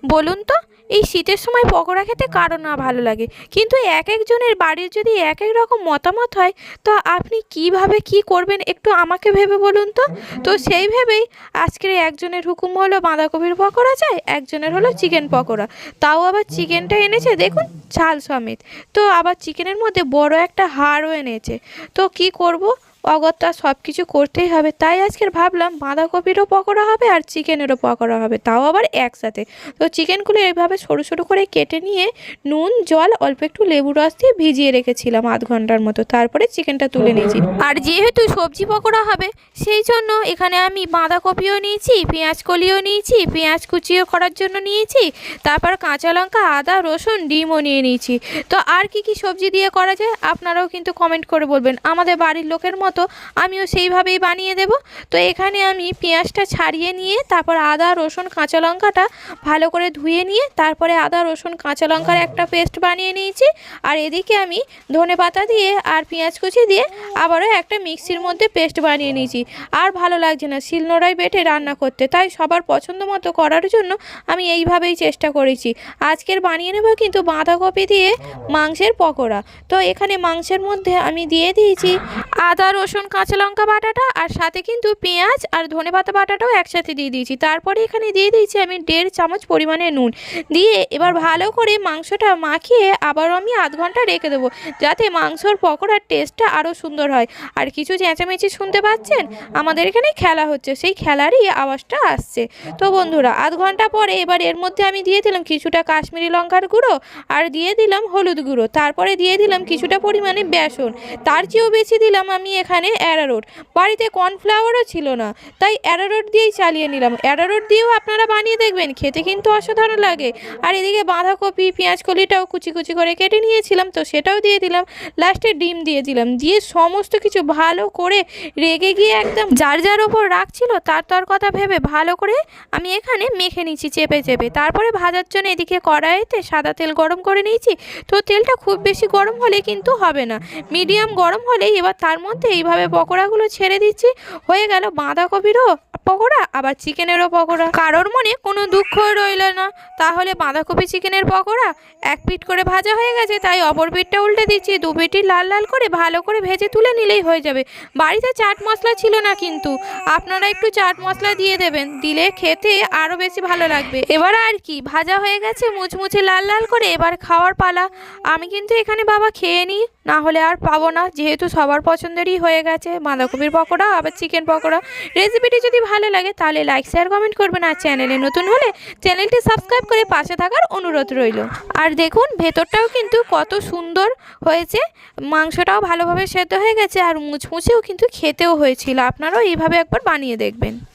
বলুন তো, এই শীতের সময় পকোড়া খেতে কারো না ভালো লাগে, কিন্তু এক একজনের বাড়ির যদি এক এক রকম মতামত হয়, তো আপনি কিভাবে কি করবেন একটু আমাকে ভেবে বলুন তো। তো সেই ভেবেই আজকের একজনের হুকুম হলো বাঁধাকপির পকোড়া চাই, একজনের হলো চিকেন পকোড়া। তাও আবার চিকেনটা এনেছে দেখুন ঝাল সমেত। তো আবার চিকেনের মধ্যে বড় একটা হাড়ও এনেছে। তো কি করব, অগত্যা সব কিছু করতেই হবে, তাই আজকের ভাবলাম বাঁধাকপিরও পকোড়া হবে আর চিকেনেরও পকোড়া হবে, তাও আবার একসাথে। তো চিকেনগুলো এইভাবে সরু সরু করে কেটে নিয়ে নুন জল অল্প একটু লেবু রস দিয়ে ভিজিয়ে রেখেছিলাম আধ ঘন্টার মতো, তারপরে চিকেনটা তুলে নিয়েছি। আর যেহেতু সবজি পকোড়া হবে সেই জন্য এখানে আমি বাঁধাকপিও নিয়েছি, পেঁয়াজ কলিও নিয়েছি, পেঁয়াজ কুচিও করার জন্য নিয়েছি, তারপর কাঁচা লঙ্কা আদা রসুন ডিমও নিয়ে নিয়েছি। তো আর কি কি সবজি দিয়ে করা যায় আপনারাও কিন্তু কমেন্ট করে বলবেন, আমাদের বাড়ির লোকের মতো আমিও সেইভাবেই বানিয়ে দেব। তো এখানে আমি পেঁয়াজটা ছাড়িয়ে নিয়ে তারপর আদা রসুন কাঁচা লঙ্কাটা ভালো করে ধুয়ে নিয়ে তারপরে আদা রসুন কাঁচা লঙ্কার একটা পেস্ট বানিয়ে নিয়েছি। আর এদিকে আমি ধনেপাতা দিয়ে আর পেঁয়াজ কুচি দিয়ে আবারও একটা মিক্সির মধ্যে পেস্ট বানিয়ে নিয়েছি। আর ভালো লাগছে না শিলনোড়ায় বেটে রান্না করতে, তাই সবার পছন্দ মতো করার জন্য আমি এইভাবেই চেষ্টা করেছি। আজকের বানিয়ে নেব কিন্তু বাঁধাকপি দিয়ে মাংসের পকোড়া। তো এখানে মাংসের মধ্যে আমি দিয়ে দিয়েছি আদা রসুন কাঁচা লঙ্কা বাটাটা, আর সাথে কিন্তু পেঁয়াজ আর ধনেপাতা বাটাটাও একসাথে দিয়ে দিয়েছি। তারপরে এখানে দিয়ে দিয়েছি আমি 1.5 চামচ পরিমাণে নুন দিয়ে এবার ভালো করে মাংসটা মাখিয়ে আবারও আমি আধ ঘন্টা রেখে দেবো, যাতে মাংসর পকোড়ার টেস্টটা আরও সুন্দর হয়। আর কিছু চেঁচামেচি শুনতে পাচ্ছেন, আমাদের এখানে খেলা হচ্ছে, সেই খেলারই আওয়াজটা আসছে। তো বন্ধুরা আধ ঘন্টা পরে এবার এর মধ্যে আমি দিয়ে দিলাম কিছুটা কাশ্মীরি লঙ্কার গুঁড়ো আর দিয়ে দিলাম হলুদ গুঁড়ো, তারপরে দিয়ে দিলাম কিছুটা পরিমাণে বেসন, তার চেয়েও বেশি দিলাম আমি এখানে অ্যারারুট। বাড়িতে কর্নফ্লাওয়ারও ছিল না, তাই অ্যারারুট দিয়েই চালিয়ে নিলাম। অ্যারারুট দিয়েও আপনারা বানিয়ে দেখবেন, খেতে কিন্তু অসাধারণ লাগে। আর এদিকে বাঁধাকপি পেঁয়াজ কলিটাও কুচি কুচি করে কেটে নিয়েছিলাম, তো সেটাও দিয়ে দিলাম। লাস্টে ডিম দিয়ে দিলাম, দিয়ে সমস্ত কিছু ভালো করে রেগে গিয়ে একদম যার যার ওপর রাখছিল তার তার কথা ভেবে ভালো করে আমি এখানে মেখে নিচ্ছি চেপে চেপে। তারপরে ভাজার জন্য এদিকে কড়াইতে সাদা তেল গরম করে নিয়েছি। তো তেলটা খুব বেশি গরম হলে কিন্তু হবে না, মিডিয়াম গরম হলেই এবার তার মধ্যে এইভাবে পকোড়াগুলো ছেড়ে দিচ্ছি। হয়ে গেল বাঁধাকপিরও পকোড়া আবার চিকেনেরও পকোড়া। কারোর মনে কোনো দুঃখ রইল না, তাহলে বাঁধাকপি চিকেনের পকোড়া এক পিঠ করে ভাজা হয়ে গেছে, তাই অপর পিঠটা উল্টে দিচ্ছি। দু পিঠই লাল লাল করে ভালো করে ভেজে তুলে নিলেই হয়ে যাবে। বাড়িতে চাট মশলা ছিল না, কিন্তু আপনারা একটু চাট মশলা দিয়ে দেবেন, দিলে খেতে আরও বেশি ভালো লাগবে। এবার আর কি, ভাজা হয়ে গেছে মুচমুচে লাল লাল করে, এবার খাওয়ার পালা। আমি কিন্তু এখানে বাবা খেয়ে নিই, না হলে আর পাবো না, যেহেতু সবার পছন্দেরই হয়ে গেছে বাঁধাকপির পকোড়া আবার চিকেন পকোড়া। রেসিপিটি যদি ভালো লাগে তাহলে লাইক শেয়ার কমেন্ট করবেন, আর চ্যানেলে নতুন হলে চ্যানেলটি সাবস্ক্রাইব করে পাশে থাকার অনুরোধ রইল। আর দেখুন ভেতরটাও কিন্তু কত সুন্দর হয়েছে, মাংসটাও ভালোভাবে সেদ্ধ হয়ে গেছে আর মুচমুচেও কিন্তু খেতেও হয়েছিল। আপনারাও এইভাবে একবার বানিয়ে দেখবেন।